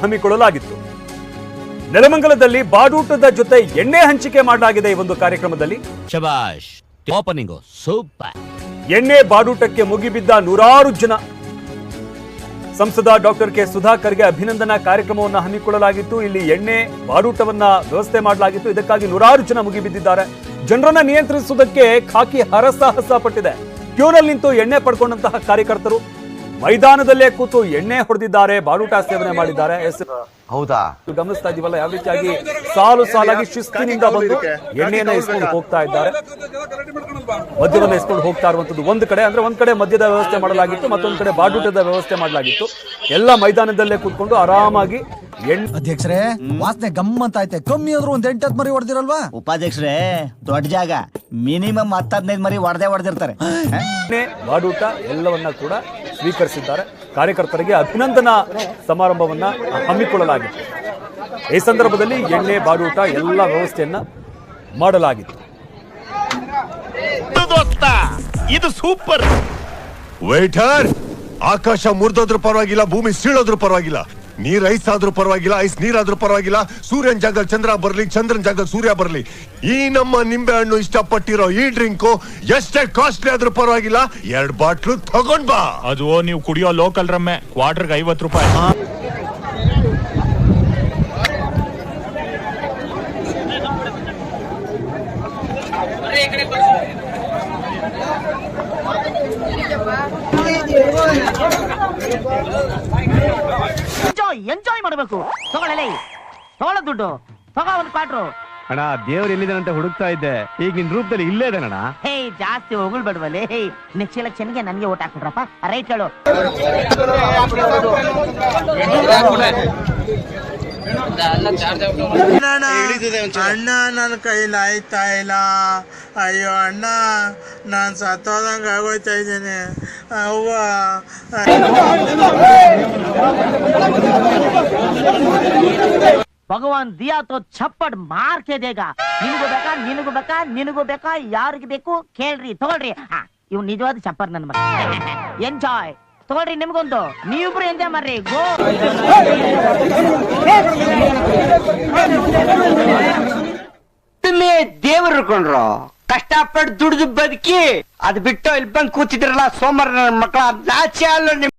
ಹಮ್ಮಿಕೊಳ್ಳಲಾಗಿತ್ತು. ನೆಲಮಂಗಲದಲ್ಲಿ ಬಾಡೂಟದ ಜೊತೆ ಎಣ್ಣೆ ಹಂಚಿಕೆ ಮಾಡಲಾಗಿದೆ. ಈ ಒಂದು ಕಾರ್ಯಕ್ರಮದಲ್ಲಿ ಶಬಾಷ್, ಓಪನಿಂಗ್ ಸೂಪರ್. ಎಣ್ಣೆ ಬಾಡೂಟಕ್ಕೆ ಮುಗಿಬಿದ್ದ ನೂರಾರು ಜನ. ಸಂಸದ ಡಾಕ್ಟರ್ ಕೆ ಸುಧಾಕರ್ಗೆ ಅಭಿನಂದನಾ ಕಾರ್ಯಕ್ರಮವನ್ನು ಹಮ್ಮಿಕೊಳ್ಳಲಾಗಿತ್ತು. ಇಲ್ಲಿ ಎಣ್ಣೆ ಬಾಡೂಟವನ್ನ ವ್ಯವಸ್ಥೆ ಮಾಡಲಾಗಿತ್ತು. ಇದಕ್ಕಾಗಿ ನೂರಾರು ಜನ ಮುಗಿಬಿದ್ದಿದ್ದಾರೆ. ಜನರನ್ನ ನಿಯಂತ್ರಿಸುವುದಕ್ಕೆ ಖಾಕಿ ಹರಸಾಹಸ ಪಟ್ಟಿದೆ. ಕ್ಯೂನಲ್ಲಿ ನಿಂತು ಎಣ್ಣೆ ಪಡ್ಕೊಂಡಂತಹ ಕಾರ್ಯಕರ್ತರು ಮೈದಾನದಲ್ಲೇ ಕೂತು ಎಣ್ಣೆ ಹೊಡೆದಿದ್ದಾರೆ, ಬಾಡೂಟ ಸೇವನೆ ಮಾಡಿದ್ದಾರೆ. ಹೌದಾ, ಗಮನಿಸ್ತಾ ಇದೀವಲ್ಲ ಯಾವ ರೀತಿಯಾಗಿ ಸಾಲು ಸಾಲಾಗಿ ಶಿಸ್ತಿನಿಂದ ಬಂದು ಎಣ್ಣೆಯನ್ನ ಇಸ್ಕೊಂಡು ಹೋಗ್ತಾ ಇದ್ದಾರೆ. ಮದ್ಯವನ್ನ ಇಸ್ಕೊಂಡು ಹೋಗ್ತಾ ಇರುವಂತದ್ದು ಒಂದ್ ಕಡೆ, ಅಂದ್ರೆ ಒಂದ್ ಕಡೆ ಮದ್ಯದ ವ್ಯವಸ್ಥೆ ಮಾಡಲಾಗಿತ್ತು, ಮತ್ತೊಂದ್ ಕಡೆ ಬಾಡೂಟದ ವ್ಯವಸ್ಥೆ ಮಾಡಲಾಗಿತ್ತು. ಎಲ್ಲ ಮೈದಾನದಲ್ಲೇ ಕೂತ್ಕೊಂಡು ಆರಾಮಾಗಿ ಅಧ್ಯಕ್ಷರೇ, ವಾಸನೆ ಗಮ್ಮಂತ ಐತೆ. ಕಮ್ಮಿ ಆದ್ರೂ ಒಂದ್ 8-10 ಮರಿ ಹೊಡೆದಿರಲ್ವಾ? ಉಪಾಧ್ಯಕ್ಷರೇ, ದೊಡ್ಡ ಜಾಗ, ಮಿನಿಮಮ್ 10-15 ಮರಿ ಹೊಡೆದಿರ್ತಾರೆ. ಬಾಡೂಟ ಎಲ್ಲವನ್ನ ಕೂಡ ಸ್ವೀಕರಿಸಿದ್ದಾರೆ. ಕಾರ್ಯಕರ್ತರಿಗೆ ಅಭಿನಂದನಾ ಸಮಾರಂಭವನ್ನ ಹಮ್ಮಿಕೊಳ್ಳಲಾಗಿತ್ತು. ಈ ಸಂದರ್ಭದಲ್ಲಿ ಎಣ್ಣೆ ಬಾಡೂಟ ಎಲ್ಲ ವ್ಯವಸ್ಥೆಯನ್ನ ಮಾಡಲಾಗಿತ್ತು. ಇದು ಸೂಪರ್. ವೇಟರ್, ಆಕಾಶ ಮುರಿದೋದ್ರೂ ಪರವಾಗಿಲ್ಲ, ಭೂಮಿ ಸೀಳೋದ್ರೂ ಪರವಾಗಿಲ್ಲ, ನೀರ್ ಐಸ್ ಆದ್ರೂ ಪರವಾಗಿಲ್ಲ, ಐಸ್ ನೀರಾದ್ರೂ ಪರವಾಗಿಲ್ಲ, ಸೂರ್ಯನ ಜಾಗದಲ್ಲಿ ಚಂದ್ರ ಬರ್ಲಿ, ಚಂದ್ರನ ಜಾಗದಲ್ಲಿ ಸೂರ್ಯ ಬರ್ಲಿ, ಈ ನಮ್ಮ ನಿಂಬೆ ಹಣ್ಣು ಇಷ್ಟಪಟ್ಟಿರೋ ಈ ಡ್ರಿಂಕು ಎಷ್ಟೇ ಕಾಸ್ಟ್ಲಿ ಆದ್ರೂ ಪರವಾಗಿಲ್ಲ, 2 ಬಾಟ್ಲು ತಗೊಂಡ್ ಬಾ. ಅದು ನೀವು ಕುಡಿಯೋ ಲೋಕಲ್ ರಮ್ಮೆ, ಕ್ವಾರ್ಟರ್ಗೆ 50 ರೂಪಾಯಿ. ಎಂಜಾಯ್ ಮಾಡಬೇಕು. ತಗೊಳ್ಳಲೇ, ತಗೊಳ್ಳ ದುಡ್ಡು, ತಗೋ ಒಂದು ಕ್ವಾರ್ಟ್ರು. ಅಣ್ಣ, ದೇವ್ರು ಎಲ್ಲಿದ್ದಾನಂತ ಹುಡುಕ್ತಾ ಇದ್ದೆ. ಈಗ ನಿನ್ ರೂಪದಲ್ಲಿ ಇಲ್ಲೇ ಇದ್ದಾನಣ್ಣ. ಹೇ, ಜಾಸ್ತಿ ಹೊಗಳ್ಬೇಡವಲ್ಲೇ. ನೆಕ್ಸ್ಟ್ ಎಲೆಕ್ಷನ್ಗೆ ನನಗೆ ಓಟ್ ಹಾಕ್ಬಿಟ್ರಪ್ಪ. ರೈಟ್ ಹೇಳು. ಅಣ್ಣ, ನನ್ನ ಕೈಲಿ ಆಯ್ತಾ ಇಲ್ಲ. ಅಯ್ಯೋ ಅಣ್ಣ, ನಾನು ಸತ್ತೋದಂಗ ಆಗೋಯ್ತಾ ಇದ್ದೀನಿ. ಅವ್ವ, ಭಗವಾನ್ ದಿಯಾ ತೋ ಚಪ್ಪಡ್ ಮಾರ್ಕೆ ದೇಗ. ನಿನಗೂ ಬೇಕಾ, ನಿನಗೂ ಬೇಕಾ, ನಿನಗೂ ಬೇಕಾ, ಯಾರಿಗೆ ಬೇಕು ಕೇಳ್ರಿ, ತಗೊಳ್ರಿ. ಇವ್ ನಿಜವಾದ ಚಪ್ಪರ್ ನನ್ನ ಮಗ. ಎಂಜಾಯ್ ತಗೊಳ್ರಿ, ನಿಮ್ಗೊಂದು. ನೀವಿಬ್ರು ಎಂಜಾಯ್ ಮಾಡ್ರಿ. ಗೋ. ದೇವರು ಕೊಂಡ್ರು ಕಷ್ಟಪಟ್ಟು ದುಡಿದು ಬದುಕಿ, ಅದ್ ಬಿಟ್ಟು ಇಲ್ಲಿ ಬಂದು ಕೂತಿದ್ರಲ್ಲ ಸೋಮವಾರ ನನ್ನ ಮಕ್ಕಳ, ನಾಚೆ ಅಲ್ಲ ನಿಮ್